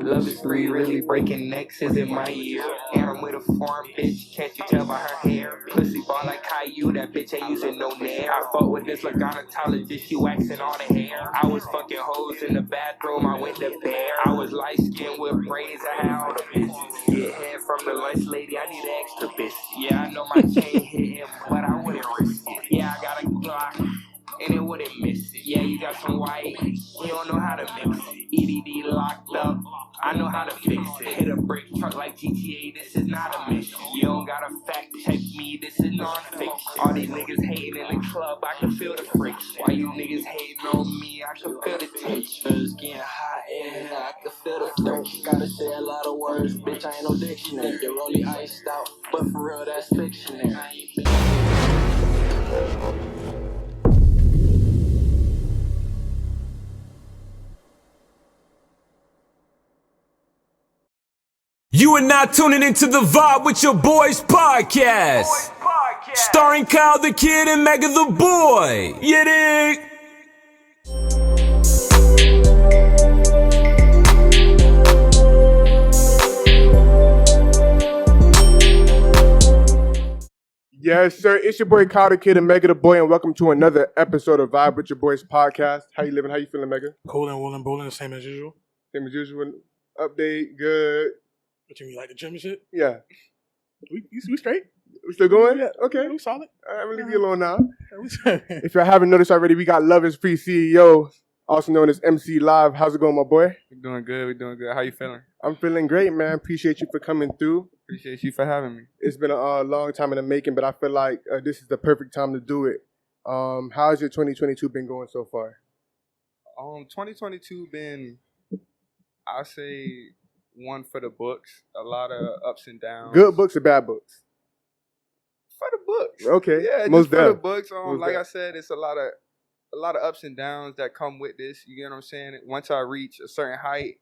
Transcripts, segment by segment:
Luvisfree, really breaking necks is in my ear. And I'm with a foreign bitch, can't you tell by her hair? Pussy ball like Caillou, that bitch ain't using no nair. I fuck with this gynecologist, she waxing all the hair. I was fucking hoes in the bathroom, I went to bear. I was light skinned with braids, I had all the bitches. Get head from the lunch lady, I need an extra bitch. Yeah, I know my chain hit him, but I wouldn't risk it. Yeah, I got a Glock, and it wouldn't miss it. Yeah, you got some white, you don't know how to mix it. EDD locked up, I know how to fix it. Hit a brick truck like GTA, this is not a mission. You don't gotta fact check me, this is non-fiction. All these niggas hating in the club, I can feel the friction. Why you niggas hating on me, I can feel the tension. It's getting hot in here, I can feel the friction. Gotta say a lot of words, bitch, I ain't no dictionary. You're only iced out, but for real, that's fictionary. You are now tuning into The Vibe with Your Boys podcast. Starring Kyle the Kid and Mega the Boy. You dig? Yes, sir. It's your boy Kyle the Kid and Mega the Boy, and welcome to another episode of Vibe with Your Boys podcast. How you living? How you feeling, Mega? Coolin', woollin', bowling, the same as usual. Same as usual. Update, good. What you mean, like the gym and shit? Yeah. We straight? We still going? Yeah. Okay. We solid. All right, I'm going to leave you alone now. Yeah, If you haven't noticed already, we got Luvisfree CEO, also known as Mclive. How's it going, my boy? We're doing good. How you feeling? I'm feeling great, man. Appreciate you for coming through. Appreciate you for having me. It's been a long time in the making, but I feel like this is the perfect time to do it. How's your 2022 been going so far? 2022 been, I say, one for the books. A lot of ups and downs. Good books or bad books? For the books. Okay. Yeah, most just for the books. Like def. I said, it's a lot of ups and downs that come with this. You get what I'm saying? Once I reach a certain height,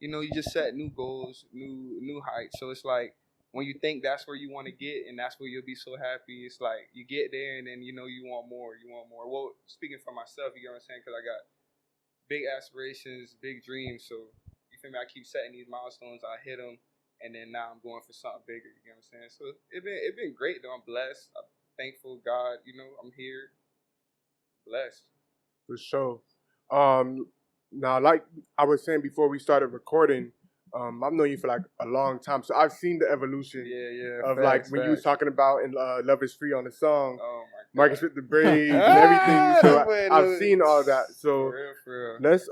you just set new goals, new heights. So it's like when you think that's where you want to get and that's where you'll be so happy, it's like you get there and then you want more. Well, speaking for myself, you get what I'm saying? Because I got big aspirations, big dreams. So you feel me? I keep setting these milestones. I hit them, and then now I'm going for something bigger. You know what I'm saying? So it been great though. I'm blessed. I'm thankful, God. I'm here, blessed. For sure. Now, like I was saying before we started recording, I've known you for like a long time, so I've seen the evolution. Yeah. Of facts, when you was talking about in Luvisfree on the song, Oh my Marcus with the braids and everything. So I've seen all that. So for real. let's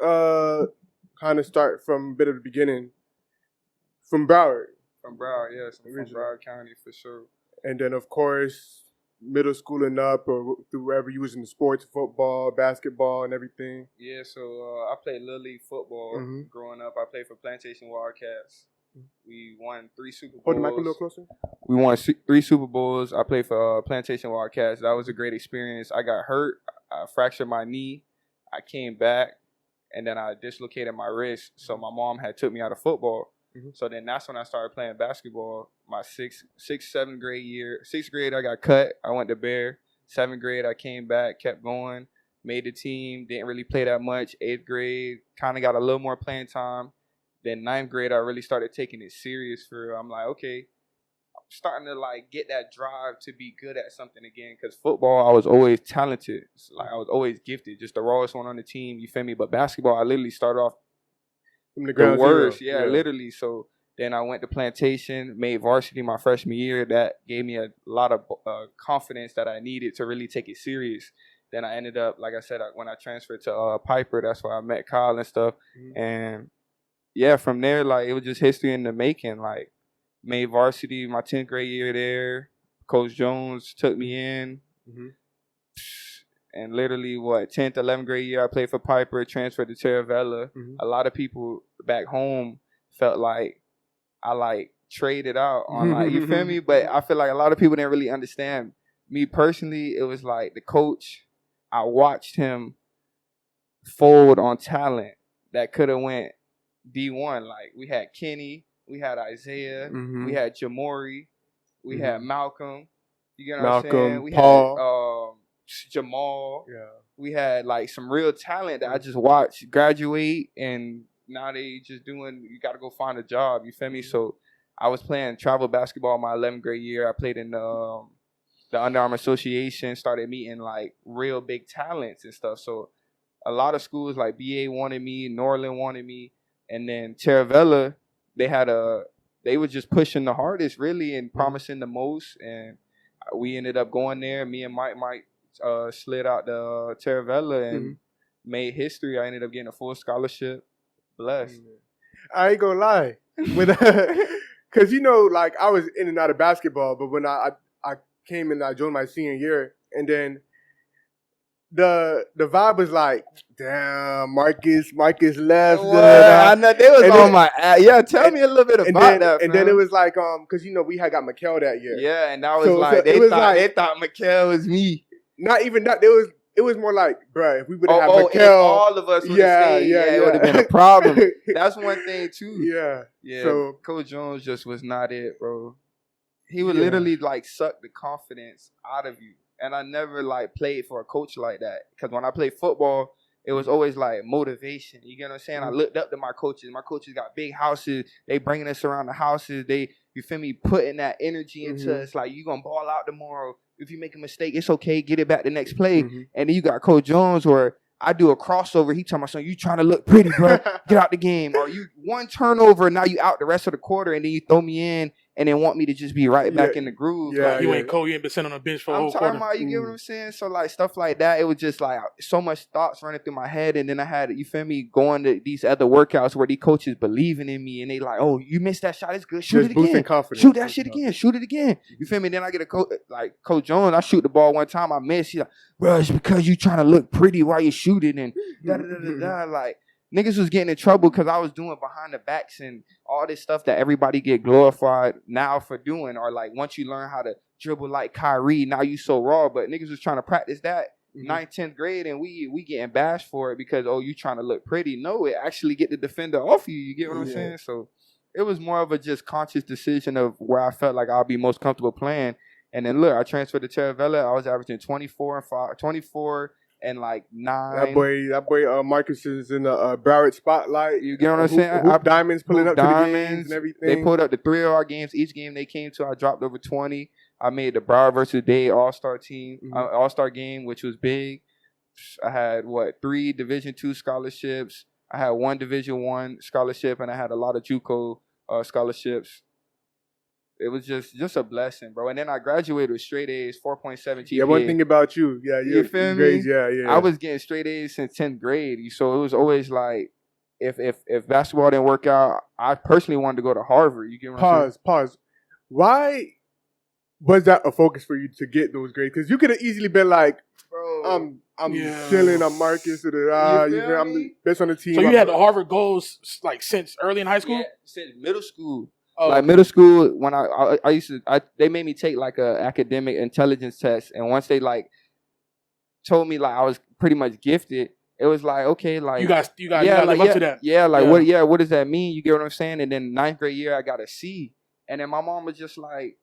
kind of start from a bit of the beginning. From Broward. From Broward, yes. I'm from Original. Broward County for sure. And then, of course, middle school and up, or through wherever you was in the sports, football, basketball, and everything. Yeah, so I played Little League football growing up. I played for Plantation Wildcats. We won 3 Super Bowls. Hold the mic a little closer. We won 3 Super Bowls. I played for Plantation Wildcats. That was a great experience. I got hurt. I fractured my knee. I came back, and then I dislocated my wrist. So my mom had took me out of football. So then that's when I started playing basketball. My seventh grade year. 6th grade, I got cut. I went to Bear. 7th grade, I came back, kept going, made the team. Didn't really play that much. 8th grade, kind of got a little more playing time. Then 9th grade, I really started taking it serious for real. I'm like, okay, I'm starting to like get that drive to be good at something again. Because football, I was always talented. Like I was always gifted, just the rawest one on the team. You feel me? But basketball, I literally started off From the ground worst. zero. Yeah, literally. So then I went to Plantation, made varsity my freshman year. That gave me a lot of confidence that I needed to really take it serious. Then I ended up, like I said, when I transferred to Piper, that's where I met Kyle and stuff. And yeah, from there, like it was just history in the making. Like made varsity my 10th grade year there. Coach Jones took me in. And literally, 10th, 11th grade year, I played for Piper, transferred to Terravella. A lot of people back home felt like I traded out on you feel me? But I feel like a lot of people didn't really understand. Me personally, it was like the coach, I watched him fold on talent that could have went D1. Like we had Kenny, we had Isaiah, we had Jamori, we had Malcolm. You get what I'm saying? We Paul. had Jamal. Yeah. We had like some real talent that I just watched graduate and now they just doing, you got to go find a job. You feel me? So I was playing travel basketball my 11th grade year. I played in the Under Armour Association, started meeting like real big talents and stuff. So a lot of schools like BA wanted me, Norland wanted me, and then Taravella, they were just pushing the hardest really and promising the most. And we ended up going there. Me and Mike slid out the Taravella and made history. I ended up getting a full scholarship. Blessed. I ain't gonna lie. Because, you know, like, I was in and out of basketball, but when I came and I joined my senior year, and then the vibe was like, damn, Marcus left. I know they was on my ass. Yeah, tell me a little bit about that. And then it was like, because, you know, we had got Mclive that year. Yeah, and that was they thought Mclive was me. Not even that. It was more like, bruh, if we would have had if Mclive, all of us would have stayed, it would have been a problem. That's one thing too. Yeah. So Coach Jones just was not it, bro. He would literally like suck the confidence out of you. And I never like played for a coach like that. Because when I played football, it was always like motivation. You get what I'm saying? I looked up to my coaches. My coaches got big houses. They bringing us around the houses. You feel me, putting that energy into us. Like, you going to ball out tomorrow. If you make a mistake, it's okay. Get it back the next play. And then you got Coach Jones where I do a crossover. He telling my son, you trying to look pretty, bro. Get out the game. Or you one turnover, now you out the rest of the quarter, and then you throw me in and then want me to just be right back in the groove. Yeah, like, you ain't cold. You ain't been sitting on the bench for a whole quarter. About, you get what I'm saying? So, like, stuff like that, it was just, like, so much thoughts running through my head. And then I had, you feel me, going to these other workouts where these coaches believing in me. And they like, oh, you missed that shot. It's good. Shoot it again. Confidence. Shoot that shit again. Shoot it again. You feel me? Then I get a coach, like, Coach Jones. I shoot the ball one time. I miss. He's like, bro, it's because you trying to look pretty while you shooting. And da-da-da-da-da. Like, niggas was getting in trouble because I was doing behind the backs and all this stuff that everybody get glorified now for doing. Or like, once you learn how to dribble like Kyrie, now you so raw. But niggas was trying to practice that 9th, 10th grade, and we getting bashed for it because, oh, you trying to look pretty. No, it actually get the defender off you. You get what I'm saying? So it was more of a just conscious decision of where I felt like I'll be most comfortable playing. And then look, I transferred to Taravella. I was averaging 24 and like 9. That boy Marcus is in the Broward spotlight. You get what I'm saying? Hoop Diamonds pulling up to the games and everything. They pulled up the 3 of our games. Each game they came to, I dropped over 20. I made the Broward versus Day All-Star team, All-Star game, which was big. I had 3 Division II scholarships. I had 1 Division I scholarship, and I had a lot of JUCO scholarships. It was just a blessing, bro. And then I graduated with straight A's, 4.7 GPA. Yeah, one thing about you. Yeah, you feel me? Grades, yeah. I was getting straight A's since 10th grade. So it was always like, if basketball didn't work out, I personally wanted to go to Harvard. You get what I'm saying? Pause. Why was that a focus for you to get those grades? Because you could have easily been like, bro, I'm chilling, I'm Marcus, I'm the best on the team. So you had the Harvard goals like since early in high school? Yeah, since middle school. Oh. Like middle school, when I used to, they made me take like a academic intelligence test, and once they like told me like I was pretty much gifted, it was like, okay, like you guys live up to that. Yeah, like what does that mean? You get what I'm saying? And then 9th grade year, I got a C, and then my mom was just like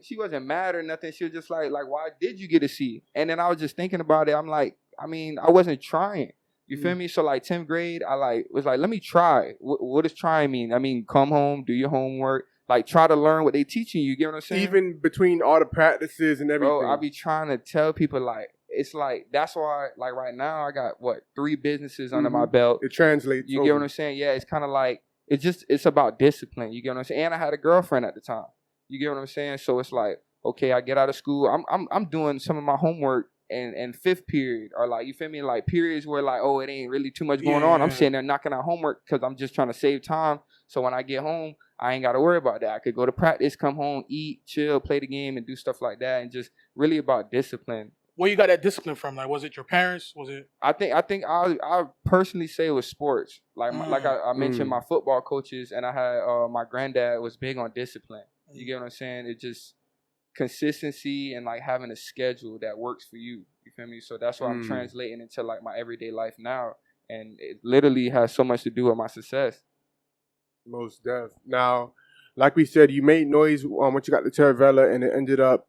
she wasn't mad or nothing. She was just like why did you get a C? And then I was just thinking about it. I'm like, I mean, I wasn't trying. You feel me? So like 10th grade, I was like, let me try. What does try mean? I mean, come home, do your homework, like try to learn what they teaching you. You get what I'm saying? Even between all the practices and everything. Bro, I be trying to tell people like, it's like, that's why like right now I got 3 businesses under my belt. It translates. You get what I'm saying? Yeah, it's kind of like, it's about discipline. You get what I'm saying? And I had a girlfriend at the time. You get what I'm saying? So it's like, okay, I get out of school. I'm doing some of my homework. And 5th period, or like, you feel me, like periods where like, oh, it ain't really too much going on. I'm sitting there knocking out homework because I'm just trying to save time. So when I get home, I ain't got to worry about that. I could go to practice, come home, eat, chill, play the game, and do stuff like that. And just really about discipline. Where you got that discipline from? Like, was it your parents? Was it? I think I personally say it was sports. Like I mentioned, my football coaches, and I had my granddad was big on discipline. You get what I'm saying? It just consistency and like having a schedule that works for you. You feel me? So that's what I'm translating into like my everyday life now, and it literally has so much to do with my success. Most def. Now, like we said, you made noise once you got to Taravella, and it ended up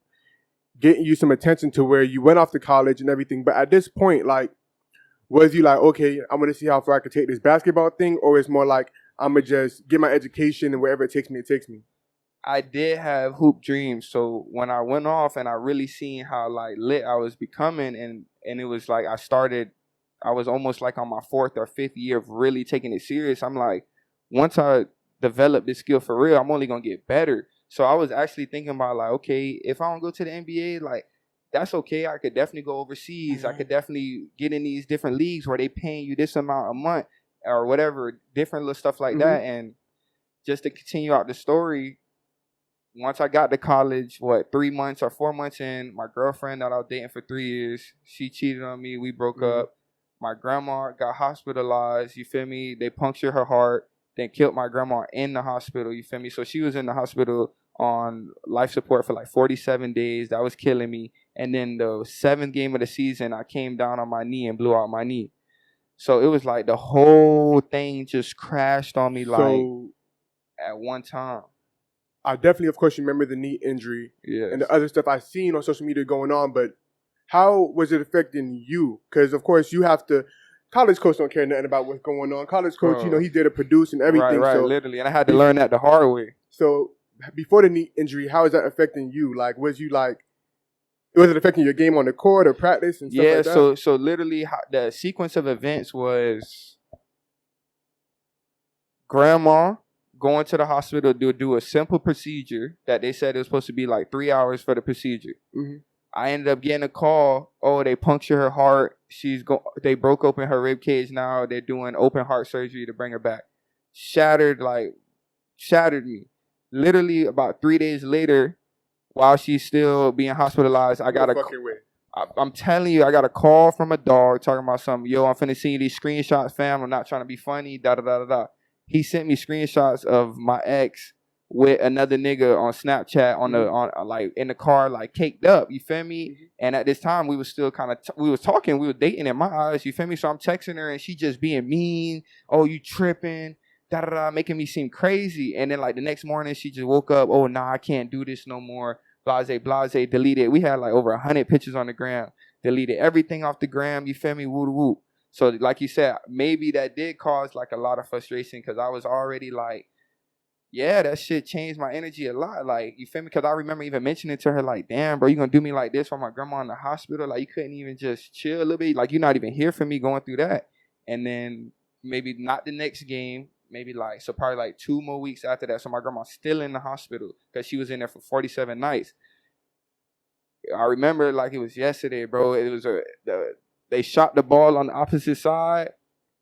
getting you some attention to where you went off to college and everything. But at this point, like, Was you like, okay, I'm gonna see how far I can take this basketball thing, or it's more like I'm gonna just get my education and wherever it takes me, it takes me? I did have hoop dreams. So when I went off and I really seen how like lit I was becoming, and it was like I was almost like on my 4th or 5th year of really taking it serious. I'm like, once I develop this skill for real, I'm only gonna get better. So I was actually thinking about like, okay, if I don't go to the NBA, like that's okay. I could definitely go overseas. I could definitely get in these different leagues where they paying you this amount a month or whatever, different little stuff like that. And just to continue out the story, once I got to college, 3 months or 4 months in, my girlfriend that I was dating for 3 years, she cheated on me. We broke up. My grandma got hospitalized. You feel me? They punctured her heart, then killed my grandma in the hospital. You feel me? So she was in the hospital on life support for like 47 days. That was killing me. And then the 7th game of the season, I came down on my knee and blew out my knee. So it was like the whole thing just crashed on me like at one time. I definitely, of course, remember the knee injury and the other stuff I've seen on social media going on, but how was it affecting you? Because, of course, you have to – college coach don't care nothing about what's going on. College coach, he's there to produce and everything. Right, so, literally. And I had to learn that the hard way. So before the knee injury, how is that affecting you? Like, was it affecting your game on the court or practice and stuff like that? Yeah, so literally the sequence of events was grandma going to the hospital to do a simple procedure that they said it was supposed to be like 3 hours for the procedure. I ended up getting a call. Oh, they punctured her heart. They broke open her rib cage now. They're doing open heart surgery to bring her back. Shattered me. Literally about 3 days later, while she's still being hospitalized, I got I'm telling you, I got a call from a dog talking about something. Yo, I'm finna see these screenshots, fam. I'm not trying to be funny. Da da da da da. He sent me screenshots of my ex with another nigga on Snapchat on like in the car, like caked up. You feel me? And at this time, we was still kind of we was talking, we were dating in my eyes. You feel me? So I'm texting her, and she just being mean. Oh, you tripping? Da da da, making me seem crazy. And then like the next morning, she just woke up. Oh, nah, I can't do this no more. Blase, deleted. We had like over 100 pictures on the gram. Deleted everything off the gram. You feel me? Woo woo. So like you said, maybe that did cause like a lot of frustration because I was already like, yeah, that shit changed my energy a lot. Like, you feel me? Because I remember even mentioning to her, like, damn, bro, you gonna do me like this while my grandma in the hospital? Like, you couldn't even just chill a little bit? Like, you're not even here for me going through that. And then maybe not the next game, so probably like 2 more weeks after that. So my grandma's still in the hospital because she was in there for 47 nights. I remember like it was yesterday, bro. It was they shot the ball on the opposite side,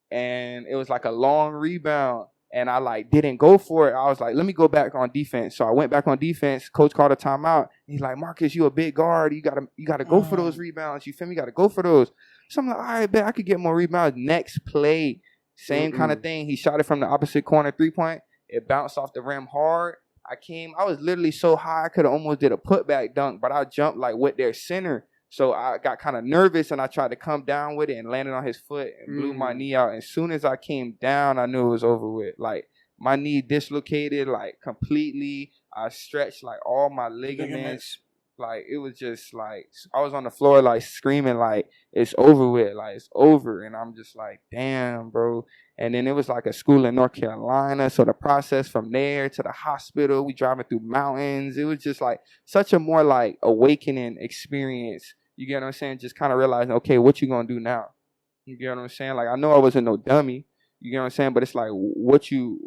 and it was like a long rebound. And I like didn't go for it. I was like, let me go back on defense. So I went back on defense. Coach called a timeout. He's like, Marcus, you a big guard. You gotta go for those rebounds. You feel me? You gotta go for those. So I'm like, all right, bet I could get more rebounds. Next play, same kind of thing. He shot it from the opposite corner 3-point. It bounced off the rim hard. I was literally so high I could have almost did a putback dunk, but I jumped like with their center. So I got kind of nervous, and I tried to come down with it and landed on his foot and blew my knee out. And as soon as I came down, I knew it was over with. Like, my knee dislocated, like, completely. I stretched, like, all my ligaments. Like, it was just, like, I was on the floor, like, screaming, like, it's over with. Like, it's over. And I'm just like, damn, bro. And then it was, like, a school in North Carolina. So the process from there to the hospital, we driving through mountains. It was just, like, such a more, like, awakening experience. You get what I'm saying? Just kind of realizing, okay, what you going to do now? You get what I'm saying? Like, I know I wasn't no dummy. You get what I'm saying? But it's like, what you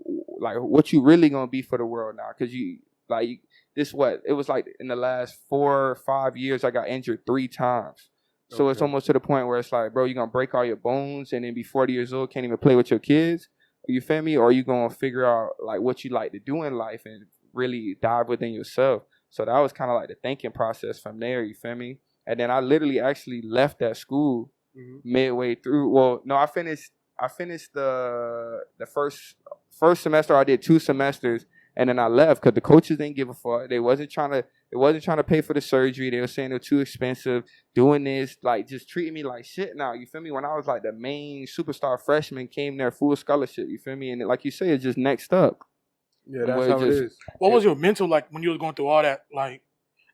really going to be for the world now? Because it was like in the last 4 or 5 years, I got injured 3 times. So It's almost to the point where it's like, bro, you're going to break all your bones and then be 40 years old, can't even play with your kids. You feel me? Or you going to figure out like what you like to do in life and really dive within yourself. So that was kind of like the thinking process from there. You feel me? And then I literally actually left that school midway through. Well, no, I finished the first semester. I did 2 semesters, and then I left because the coaches didn't give a fuck. They wasn't trying to pay for the surgery. They were saying they're too expensive. Doing this, like, just treating me like shit now. You feel me? When I was like the main superstar freshman, came there full scholarship. You feel me? And like you say, it's just next up. Yeah, that's how it is. What was your mental like when you was going through all that? Like,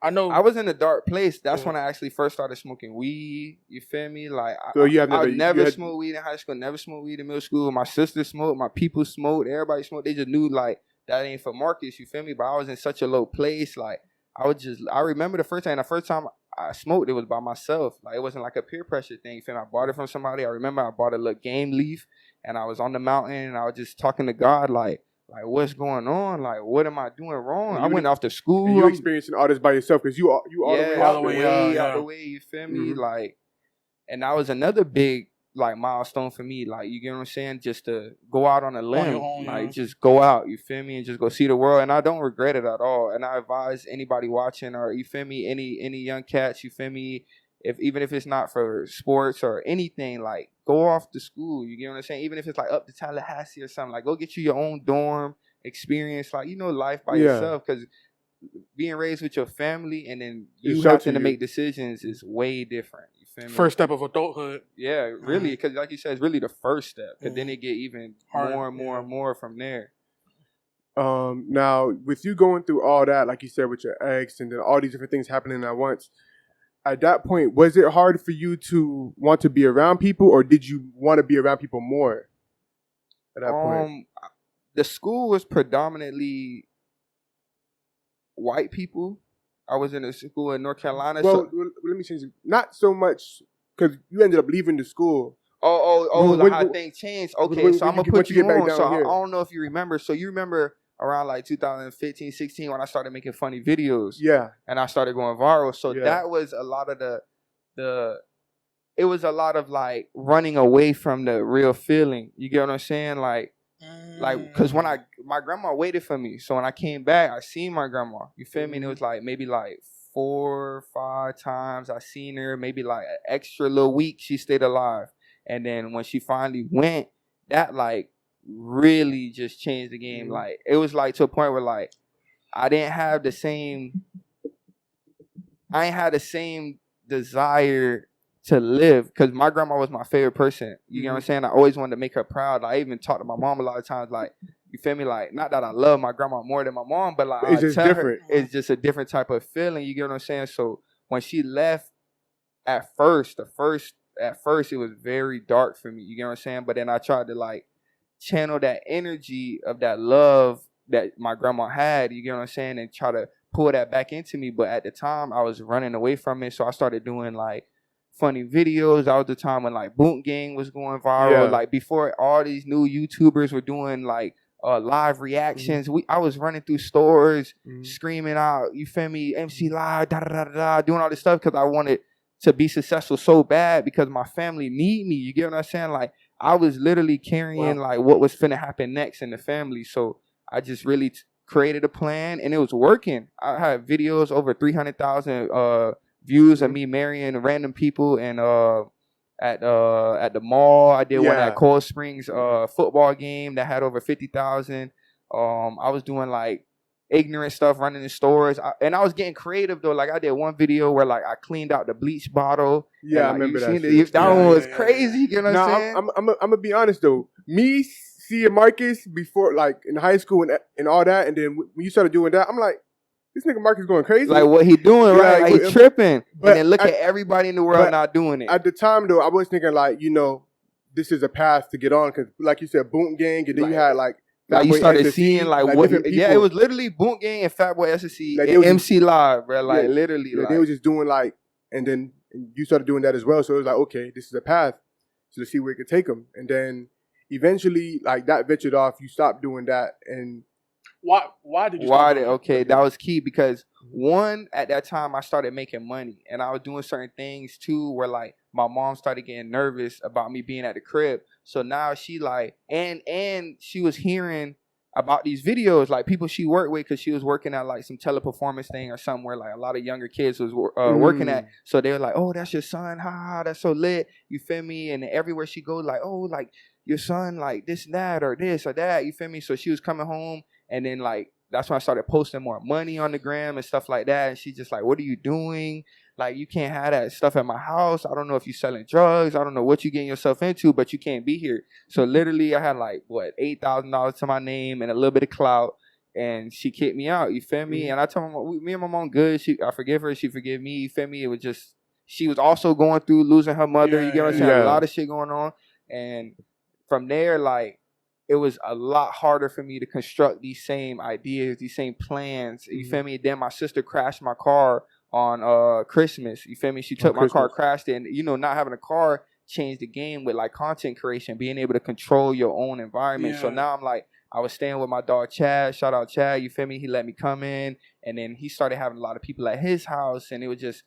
I know I was in a dark place. That's when I actually first started smoking weed. You feel me? Like, So you have I never smoked weed in high school, never smoked weed in middle school. My sister smoked, my people smoked, everybody smoked. They just knew, like, that ain't for Marcus, you feel me? But I was in such a low place. Like, I remember the first time I smoked, it was by myself. Like, it wasn't like a peer pressure thing. You feel me? I bought it from somebody. I remember I bought a little game leaf, and I was on the mountain, and I was just talking to God, like, what's going on? Like, what am I doing wrong? I went off to school. And you experiencing all this by yourself because you all the way out the way. You feel me? Like, and that was another big, like, milestone for me. Like, you get what I'm saying? Just to go out on a limb, just go out. You feel me? And just go see the world. And I don't regret it at all. And I advise anybody watching, or you feel me, any young cats, you feel me, even if it's not for sports or anything, like, go off to school. You get what I'm saying? Even if it's like up to Tallahassee or something, like, go get you your own dorm experience, like, you know, life by yourself. Because being raised with your family and then you having to make decisions is way different. You feel me? First step of adulthood. Yeah, really. Because like you said, it's really the first step. Because then it get even more and more and more from there. Now, with you going through all that, like you said, with your ex and then all these different things happening at once, at that point, was it hard for you to want to be around people, or did you want to be around people more at that point? The school was predominantly white people. I was in a school in North Carolina. Well, let me change it. Not so much, because you ended up leaving the school. How things changed. Okay, so I'm going to put you on. So I don't know if you remember. So you remember around like 2015, 16 when I started making funny videos. Yeah. And I started going viral. So that was a lot of it was a lot of like running away from the real feeling. You get what I'm saying? Like, because when my grandma waited for me. So when I came back, I seen my grandma. You feel me? And it was like maybe like 4 or 5 times I seen her. Maybe like an extra little week she stayed alive. And then when she finally went, that like really just changed the game. Like, it was like to a point where like I ain't had the same desire to live, because my grandma was my favorite person. You know what I'm saying? I always wanted to make her proud. Like, I even talked to my mom a lot of times, like, you feel me? Like, not that I love my grandma more than my mom, but like, it's just different. It's just a different type of feeling. You get what I'm saying? So when she left, at first it was very dark for me. You get what I'm saying? But then I tried to like channel that energy of that love that my grandma had. You get what I'm saying? And try to pull that back into me. But at the time, I was running away from it. So I started doing like funny videos. That was the time when like Boot Gang was going viral. Like, before all these new YouTubers were doing like live reactions. I was running through stores screaming out, you feel me, Mclive, doing all this stuff because I wanted to be successful so bad, because my family need me. You get what I'm saying? Like, I was literally carrying like what was finna happen next in the family. So I just really created a plan, and it was working. I had videos over 300,000 views of me marrying random people, and at the mall. I did one at Cold Springs football game that had over 50,000. I was doing like ignorant stuff, running in stores, and I was getting creative though. Like, I did one video where like I cleaned out the bleach bottle. Yeah, and, like, I remember that. That one was crazy. You know what I'm saying? I'm gonna be honest though. Me seeing Marcus before, like in high school and all that, and then when you started doing that, I'm like, this nigga Marcus going crazy. Like, what he doing, right? Like, he tripping. But, and then look at everybody in the world not doing it. At the time though, I was thinking like, you know, this is a path to get on, because like you said, Boot Gang, and then you had like you started seeing like what, it was literally Boot Gang and Fatboy SSC like, and Mclive, bro. Like, literally, like, they were just doing like, and then you started doing that as well. So it was like, okay, this is a path. So let's see where it could take them. And then eventually, like, that ventured off. You stopped doing that, and why did you? That was key, because one, at that time I started making money, and I was doing certain things too where like my mom started getting nervous about me being at the crib. So now she like, and she was hearing about these videos, like people she worked with, because she was working at like some teleperformance thing or something where like a lot of younger kids was working at. So they were like, oh, that's your son, ha, that's so lit, you feel me? And everywhere she goes, like, oh, like your son, like this and that, or this or that, you feel me? So she was coming home, and then like that's when I started posting more money on the gram and stuff like that. And she's just like, what are you doing? Like, you can't have that stuff at my house. I don't know if you're selling drugs. I don't know what you're getting yourself into, but you can't be here. So literally I had like, $8,000 to my name and a little bit of clout. and she kicked me out. You feel me? And I told me and my mom good. I forgive her. She forgive me. You feel me? It was just she was also going through losing her mother. You get what I'm saying? A lot of shit going on, and from there, like it was a lot harder for me to construct these same ideas, these same plans. You feel me? Then my sister crashed my car on Christmas. You feel me? She took my car, crashed it, and you know, not having a car changed the game with like content creation, being able to control your own environment. So now I'm like, I was staying with my dog Chad. Shout out Chad, you feel me? He let me come in, and then he started having a lot of people at his house, and it was just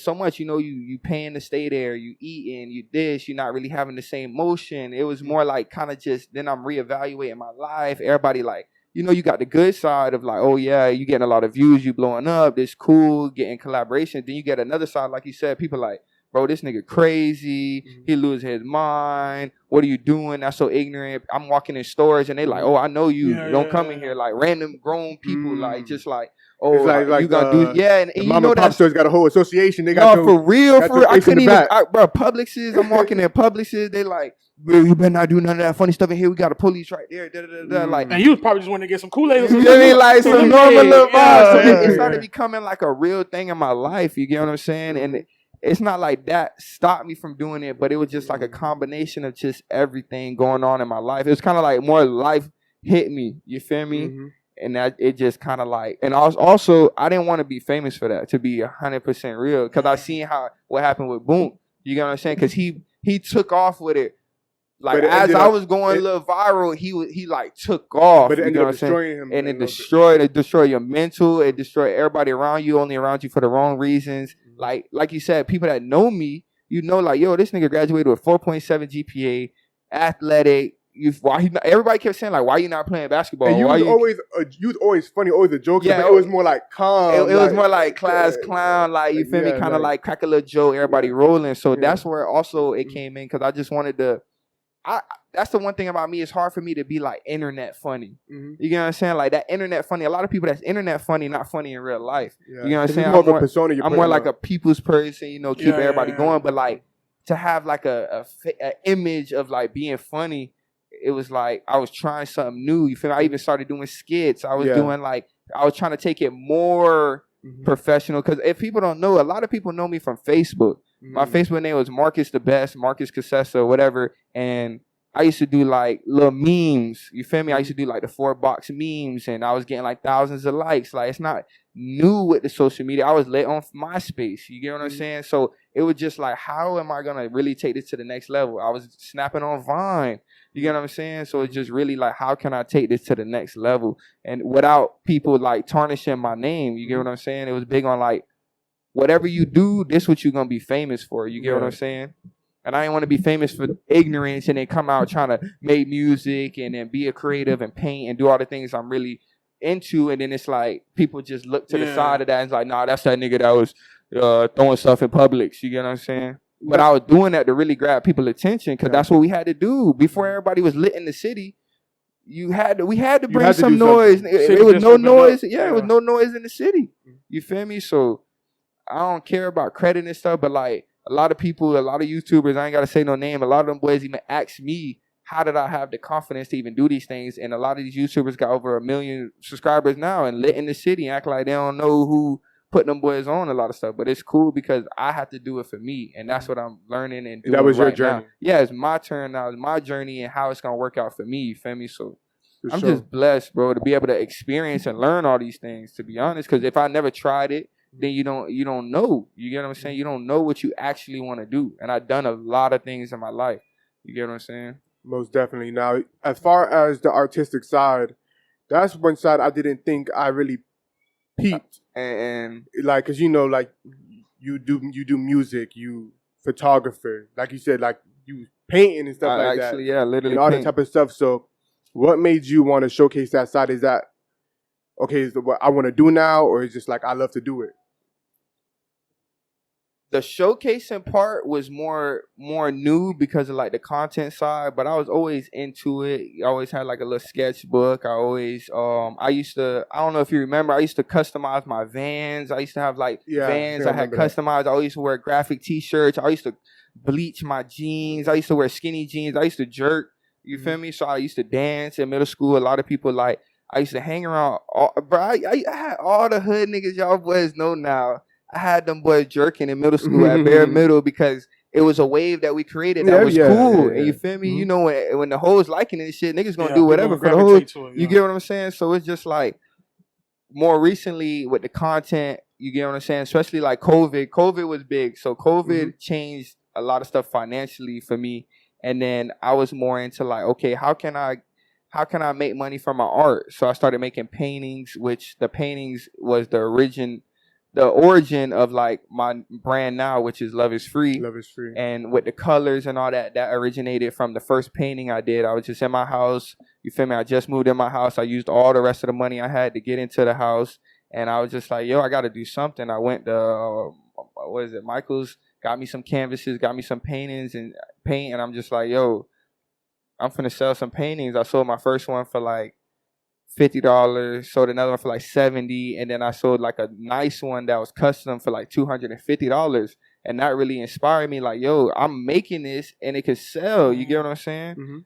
so much, you know, you paying to stay there, you eating, you this, you're not really having the same motion. It was more like kind of just, then I'm reevaluating my life. Everybody like, you know, you got the good side of like, oh yeah, you getting a lot of views, you blowing up, this cool, getting collaboration. Then you get another side, like you said, people like, bro, this nigga crazy, he lose his mind, what are you doing? That's so ignorant. I'm walking in stores and they like, oh, I know you, don't come in here. Like random grown people, like just like, oh, it's like you gonna do, and you mom know and pop that stores got a whole association. They got for real. I couldn't even, bro. Publixes. I'm walking in Publixes. They like, bro, you better not do none of that funny stuff in here. We got a police right there. Like, and you was probably just wanting to get some Kool-Aid or something. You know what I mean? Like some normal little vibes. So it started becoming like a real thing in my life. You get what I'm saying? And it's not like that stopped me from doing it, but it was just like a combination of just everything going on in my life. It was kind of like more life hit me. You feel me? And that it just kind of like, and also I didn't want to be famous for that, to be 100% real, because I seen what happened with Boom. You get what I'm saying? Because he took off with it. Like as I was going a little viral, he like took off. But it ended up destroying him. And it destroyed your mental. It destroyed everybody around you, only around you for the wrong reasons. Like you said, people that know me, you know, like, yo, this nigga graduated with 4.7 GPA, athletic. Everybody kept saying like, why you not playing basketball? And you was always funny, always a joke. Yeah, it was more like calm. It was more like class clown, like you feel me, kind of like crack a little joke, everybody rolling. So that's where also it came in, because I just wanted to. That's the one thing about me. It's hard for me to be like internet funny. You get what I'm saying? Like that internet funny. A lot of people that's internet funny, not funny in real life. You know what I'm saying? I'm more like a people's person. You know, keep everybody going. But like to have like a image of like being funny. It was like I was trying something new. You feel me? I even started doing skits. I was doing like, I was trying to take it more professional. Because if people don't know, a lot of people know me from Facebook. My Facebook name was Marcus the Best, Marcus Cassessa, whatever. And I used to do like little memes. You feel me? I used to do like the 4-box memes, and I was getting like thousands of likes. Like it's not new with the social media. I was lit on MySpace. You get what I'm saying? So it was just like, how am I gonna really take this to the next level? I was snapping on Vine. You get what I'm saying? So it's just really like, how can I take this to the next level? And without people like tarnishing my name, you get what I'm saying? It was big on like, whatever you do, this what you're going to be famous for. You get what I'm saying? And I didn't want to be famous for ignorance and then come out trying to make music and then be a creative and paint and do all the things I'm really into. And then it's like, people just look to the side of that and it's like, nah, that's that nigga that was throwing stuff in Publix. You get what I'm saying? But I was doing that to really grab people's attention, because that's what we had to do. Before everybody was lit in the city, we had to bring some noise. It was no noise. It was no noise in the city. You feel me? So I don't care about credit and stuff, but like a lot of people, a lot of YouTubers, I ain't got to say no name, a lot of them boys even ask me, how did I have the confidence to even do these things? And a lot of these YouTubers got over 1 million subscribers now and lit in the city and act like they don't know who put them boys on a lot of stuff. But it's cool because I have to do it for me, and that's what I'm learning and doing. That was your now. journey. Yeah, it's my turn now. It's my journey and how it's going to work out for me, you feel me? So I'm just blessed, bro, to be able to experience and learn all these things, to be honest, because if I never tried it, then you don't know. You get what I'm saying? You don't know what you actually want to do. And I've done a lot of things in my life. You get what I'm saying? Most definitely. Now, as far as the artistic side, that's one side I didn't think I really peeped. And like, cause you know, like you do music, you photographer, like you said, like you painting and stuff like actually, that. Yeah, literally, and all that type of stuff. So, what made you want to showcase that side? Is that okay? Is what I want to do now, or is just like I love to do it? The showcasing part was more new because of like the content side, but I was always into it. I always had like a little sketchbook. I always I don't know if you remember, I used to customize my Vans. I used to have like Vans I had customized. I used to wear graphic t-shirts. I used to bleach my jeans. I used to wear skinny jeans. I used to jerk. You feel me? So I used to dance in middle school. A lot of people like, I used to hang around, bro. I had all the hood niggas y'all boys know now. I had them boys jerking in middle school at bare middle because it was a wave that we created that was cool. And you feel me? You know, when the hoes liking this shit, niggas gonna do whatever for the hoes. You get what I'm saying? So it's just like more recently with the content, you get what I'm saying? Especially like COVID. COVID was big. So COVID changed a lot of stuff financially for me. And then I was more into like, okay, how can I make money from my art? So I started making paintings, which the paintings was the origin of like my brand now, which is Luvisfree. Luvisfree. And with the colors and all that originated from the first painting I did. I was just in my house. You feel me? I just moved in my house. I used all the rest of the money I had to get into the house. And I was just like, yo, I got to do something. I went to, Michael's, got me some canvases, got me some paintings and paint. And I'm just like, yo, I'm finna sell some paintings. I sold my first one for like $50, sold another one for like $70, and then I sold like a nice one that was custom for like $250. And that really inspired me, like, yo, I'm making this and it could sell. You get what I'm saying?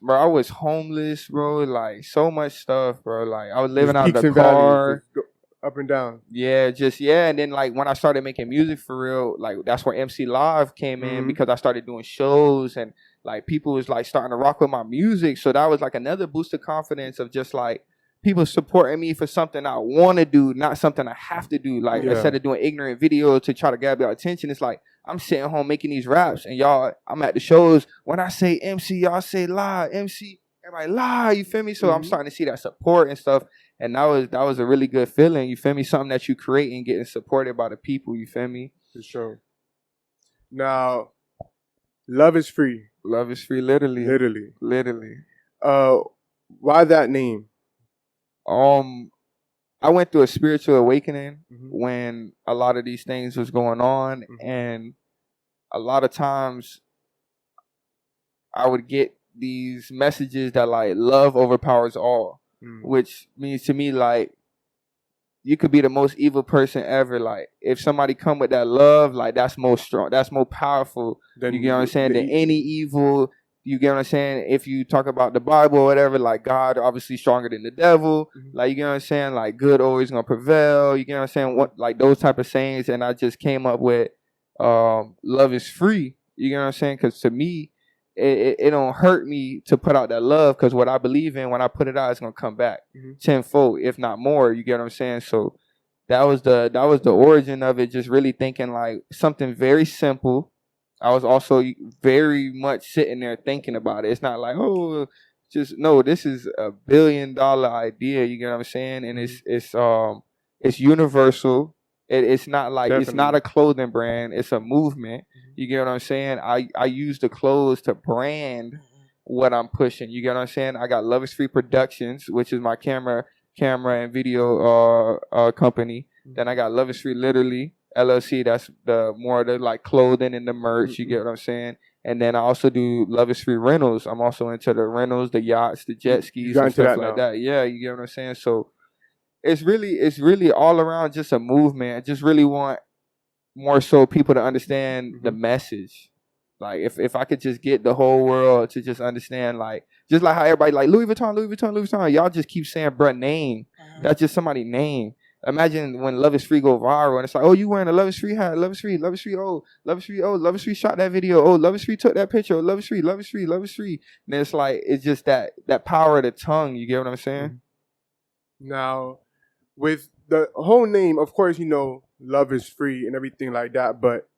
Bro, I was homeless, bro. Like, so much stuff, bro. Like, I was living out of the car. Up and down. Yeah, and then like when I started making music for real, like that's where Mclive came in because I started doing shows and like people was like starting to rock with my music. So that was like another boost of confidence of just like people supporting me for something I want to do, not something I have to do. Like instead of doing ignorant videos to try to grab your attention, it's like I'm sitting home making these raps and y'all, I'm at the shows. When I say MC, y'all say lie. MC, everybody lie. You feel me? So I'm starting to see that support and stuff. And that was a really good feeling, you feel me? Something that you create and getting supported by the people, you feel me? For sure. Now, Luvisfree. Luvisfree, literally. Why that name? I went through a spiritual awakening when a lot of these things was going on, and a lot of times I would get these messages that like love overpowers all. Which means to me, like, you could be the most evil person ever. Like, if somebody come with that love, like, that's more strong. That's more powerful. You get what I'm saying? Than any evil. You get what I'm saying? If you talk about the Bible or whatever, like, God obviously stronger than the devil. Like, you get what I'm saying? Like, good always gonna prevail. You get what I'm saying? What, like, those type of sayings. And I just came up with love is free. You get what I'm saying? Because to me, it don't hurt me to put out that love, because what I believe in, when I put it out, it's gonna come back tenfold, if not more. You get what I'm saying? So that was the origin of it. Just really thinking like something very simple. I was also very much sitting there thinking about it. It's not like, oh, just no. This is $1 billion idea. You get what I'm saying? And it's universal. It's not like It's not a clothing brand. It's a movement. You get what I'm saying? I use the clothes to brand what I'm pushing. You get what I'm saying? I got Luvisfree Productions, which is my camera and video company. Then I got Luvisfree Literally LLC. That's the more the like clothing and the merch. You get what I'm saying? And then I also do Luvisfree Rentals. I'm also into the rentals, the yachts, the jet skis, and stuff like that. Yeah, you get what I'm saying? So it's really all around just a movement. I just really want more so people to understand the message. Like if I could just get the whole world to just understand, like just like how everybody like Louis Vuitton, y'all just keep saying bruh name. That's just somebody's name. Imagine when Luvisfree go viral and it's like, oh, you wearing a Luvisfree hat, Luvisfree shot that video, Luvisfree took that picture, Luvisfree. And it's like, it's just that power of the tongue. You get what I'm saying? Now, with the whole name, of course, you know, love is free and everything like that, but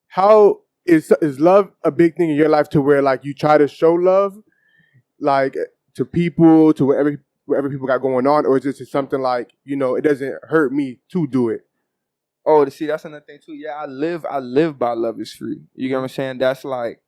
how is love a big thing in your life to where like you try to show love like to people, to whatever people got going on, or is this something like, you know, it doesn't hurt me to do it? Oh, to see, that's another thing too. Yeah, I live by love is free. You get what I'm saying? That's like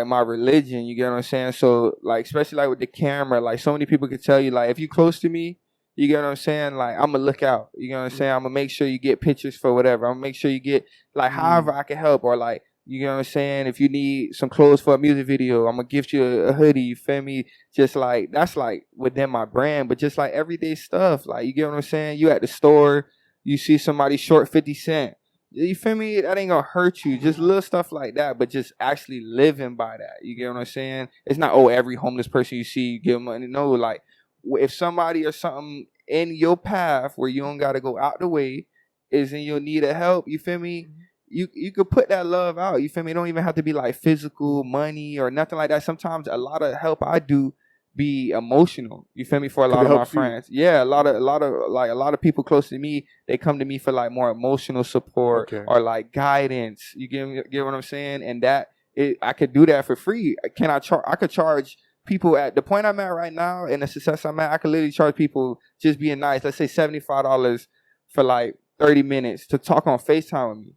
my religion. You get what I'm saying? So like, especially like with the camera, like so many people could tell you, like if you close to me, you get what I'm saying? Like, I'm going to look out. You get what I'm saying? I'm going to make sure you get pictures for whatever. I'm going to make sure you get, like, however I can help. Or, like, you get what I'm saying? If you need some clothes for a music video, I'm going to gift you a hoodie. You feel me? Just, like, that's, like, within my brand. But just, like, everyday stuff. Like, you get what I'm saying? You at the store, you see somebody short 50 Cent. You feel me? That ain't gonna hurt you. Just little stuff like that, but just actually living by that. You get what I'm saying? It's not, oh, every homeless person you see, you give money. No, like, if somebody or something in your path where you don't gotta go out the way is in your need of help, you feel me? You could put that love out. You feel me? It don't even have to be like physical, money, or nothing like that. Sometimes a lot of help I do be emotional. You feel me? For a lot of my friends. Yeah, a lot of people close to me, they come to me for like more emotional support or like guidance. You get what I'm saying? And that I could do that for free. I could charge people at the point I'm at right now and the success I'm at. I could literally charge people just being nice. Let's say $75 for like 30 minutes to talk on FaceTime with me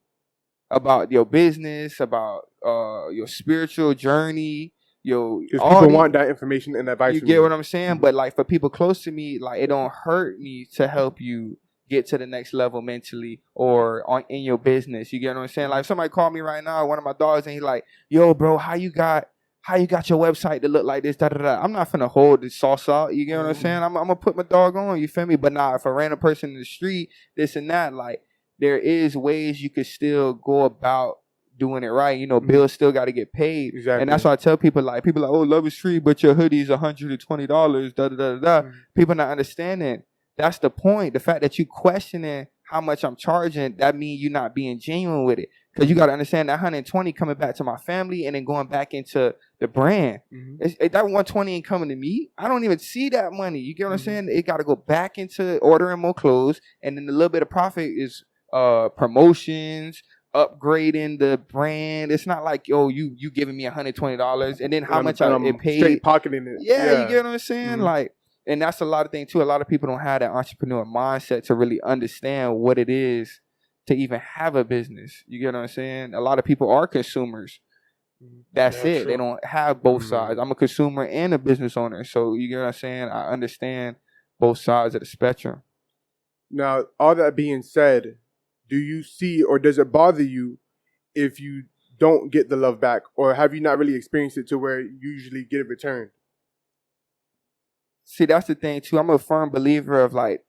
about your business, about your spiritual journey. Because people want that information and advice. You get what I'm saying? But like for people close to me, like it don't hurt me to help you get to the next level mentally or in your business. You get what I'm saying? Like if somebody called me right now, one of my dogs, and he's like, "Yo, bro, how you got your website to look like this?" Da da da. I'm not finna hold the sauce out. You get what I'm saying? I'm gonna put my dog on. You feel me? But nah, if a random person in the street, this and that, like there is ways you could still go about doing it right. You know, bills still got to get paid. Exactly. And that's why I tell people, like, oh, Luvisfree, but your hoodie's $120, da da da da. People not understanding. That's the point. The fact that you questioning how much I'm charging, that means you're not being genuine with it. Because you got to understand that 120 coming back to my family and then going back into the brand. That 120 ain't coming to me. I don't even see that money. You get what I'm saying? It got to go back into ordering more clothes. And then a little bit of profit is promotions, upgrading the brand. It's not like, yo, you giving me $120 and then how much it paid. Straight pocketing it. Yeah, you get what I'm saying? Like, and that's a lot of things too. A lot of people don't have that entrepreneur mindset to really understand what it is to even have a business. You get what I'm saying? A lot of people are consumers. That's it. True. They don't have both sides. I'm a consumer and a business owner. So you get what I'm saying? I understand both sides of the spectrum. Now, all that being said, do you see or does it bother you if you don't get the love back? Or have you not really experienced it to where you usually get it returned? See, that's the thing too. I'm a firm believer of like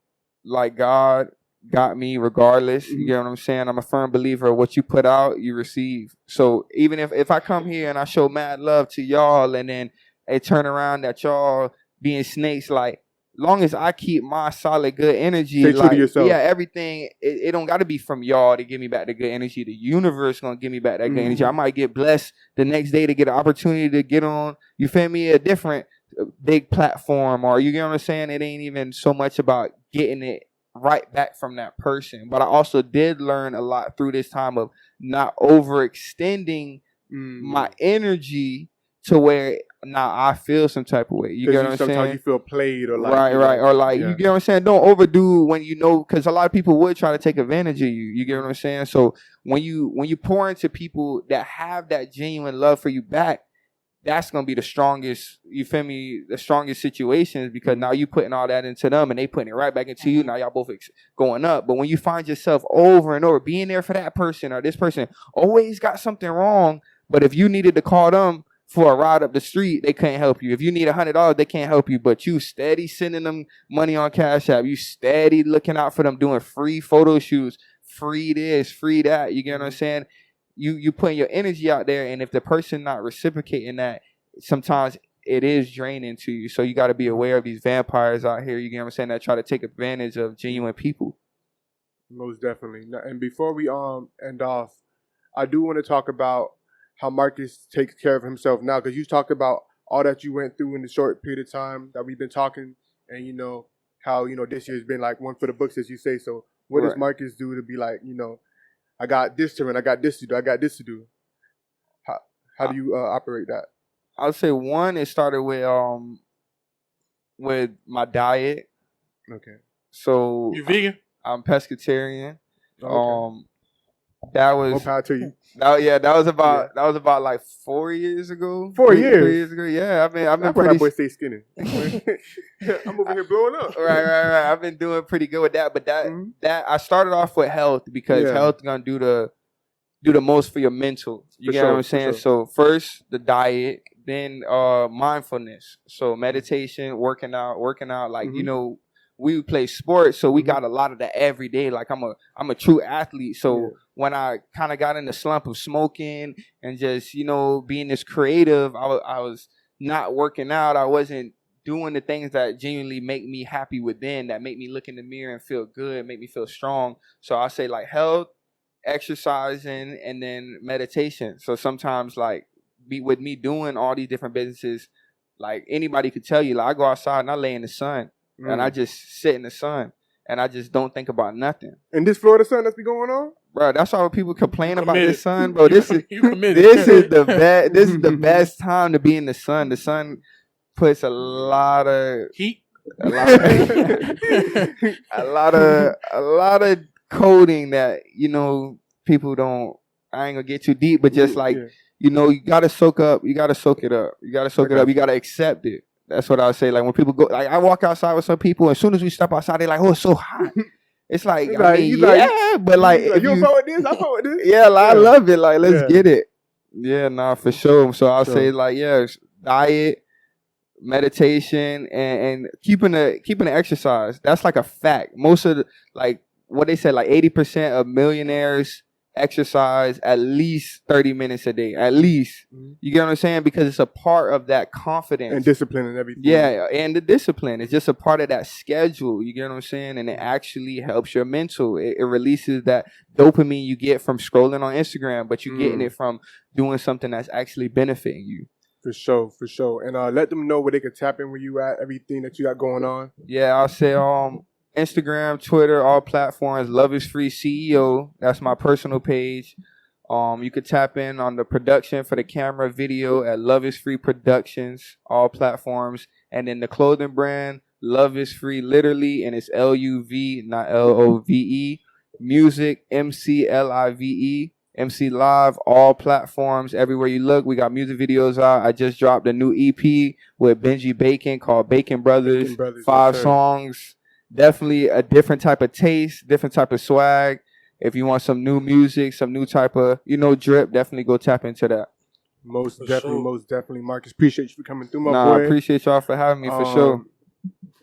God got me regardless. You get what I'm saying? I'm a firm believer of what you put out, you receive. So even if I come here and I show mad love to y'all and then it turn around that y'all being snakes, like, long as I keep my solid good energy, stay true to yourself. Yeah, everything, it don't got to be from y'all to give me back the good energy. The universe going to give me back that good energy. I might get blessed the next day to get an opportunity to get on, you feel me, a different big platform, or you get what I'm saying? It ain't even so much about getting it right back from that person. But I also did learn a lot through this time of not overextending my energy to where now I feel some type of way. You get what I'm saying? Sometimes you feel played or like... Right. Or like, you get what I'm saying? Don't overdo when you know, because a lot of people would try to take advantage of you. You get what I'm saying? So when you pour into people that have that genuine love for you back, that's going to be the strongest, you feel me, the strongest situations, because now you putting all that into them and they putting it right back into you. Now y'all both going up. But when you find yourself over and over being there for that person, or this person always got something wrong, but if you needed to call them for a ride up the street, they can't help you. If you need $100, they can't help you. But you steady sending them money on Cash App. You steady looking out for them, doing free photo shoots, free this, free that. You get what I'm saying? You putting your energy out there, and if the person not reciprocating that, sometimes it is draining to you. So you got to be aware of these vampires out here, you get what I'm saying, that try to take advantage of genuine people. Most definitely. And before we end off, I do want to talk about how Marcus takes care of himself now, because you talked about all that you went through in the short period of time that we've been talking, and you know how this year's been like one for the books, as you say. So what does Marcus do to be like, I got this to run, I got this to do, I got this to do? How do you operate that? I would say one, it started with my diet. Okay. So you vegan? I'm pescatarian. Okay. That was more power to you. That was about like 4 years ago. 4 years. 3 years ago. Yeah, I've been pretty. That boy stay skinny. I'm over here blowing up. Right. I've been doing pretty good with that, but that I started off with health, because health gonna do the most for your mental. You get what I'm saying? Sure. So first the diet, then mindfulness. So meditation, working out, like we play sports, so we got a lot of that every day. Like I'm a true athlete. So when I kind of got in the slump of smoking and just, you know, being this creative, I was not working out. I wasn't doing the things that genuinely make me happy within, that make me look in the mirror and feel good, make me feel strong. So I say like health, exercising, and then meditation. So sometimes like with me doing all these different businesses, like anybody could tell you, like I go outside and I lay in the sun and I just sit in the sun and I just don't think about nothing. And this Florida sun that's be going on? Bro, that's why when people complain about this sun, bro. This is the best. This is the best time to be in the sun. The sun puts a lot of heat, a lot of coding that, you know, people don't. I ain't gonna get too deep, but just like you know, you gotta soak up. You gotta soak it up. You gotta soak it up. You gotta accept it. That's what I would say. Like when people go, like I walk outside with some people, as soon as we step outside, they're like, "Oh, it's so hot." It's like, I mean, but like, you don't fuck with this, I fuck with this. Yeah, like, I love it. Like, let's get it. Yeah, nah, for sure. So I'll say like, diet, meditation, and keeping the exercise. That's like a fact. Most of the, like what they said, like 80% of millionaires exercise at least 30 minutes a day, at least. You get what I'm saying? Because it's a part of that confidence and discipline and everything. Yeah, and the discipline is just a part of that schedule. You get what I'm saying? And it actually helps your mental. It releases that dopamine you get from scrolling on Instagram, but you're getting it from doing something that's actually benefiting you. For sure. And let them know where they can tap in where you at, everything that you got going on. Yeah, I'll say Instagram, Twitter, all platforms, Luvisfree CEO. That's my personal page. You could tap in on the production for the camera, video at Luvisfree Productions, all platforms. And then the clothing brand, Luvisfree, literally, and it's LUV, not LOVE. Music, MCLIVE, Mclive, all platforms, everywhere you look. We got music videos out. I just dropped a new EP with Benji Bacon called Bacon Brothers. 5 songs. Definitely a different type of taste, different type of swag. If you want some new music, some new type of, drip, definitely go tap into that. Most definitely. Marcus, appreciate you for coming through, my boy. I appreciate y'all for having me, for sure.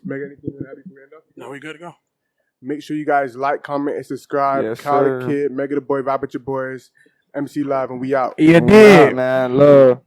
Make anything happy for me? No, we good to go. Make sure you guys like, comment, and subscribe. Yes, Kyle sir. the Kid, Mega the Boy, Vibe with your boys, Mclive, and we out. Yeah, man. Love.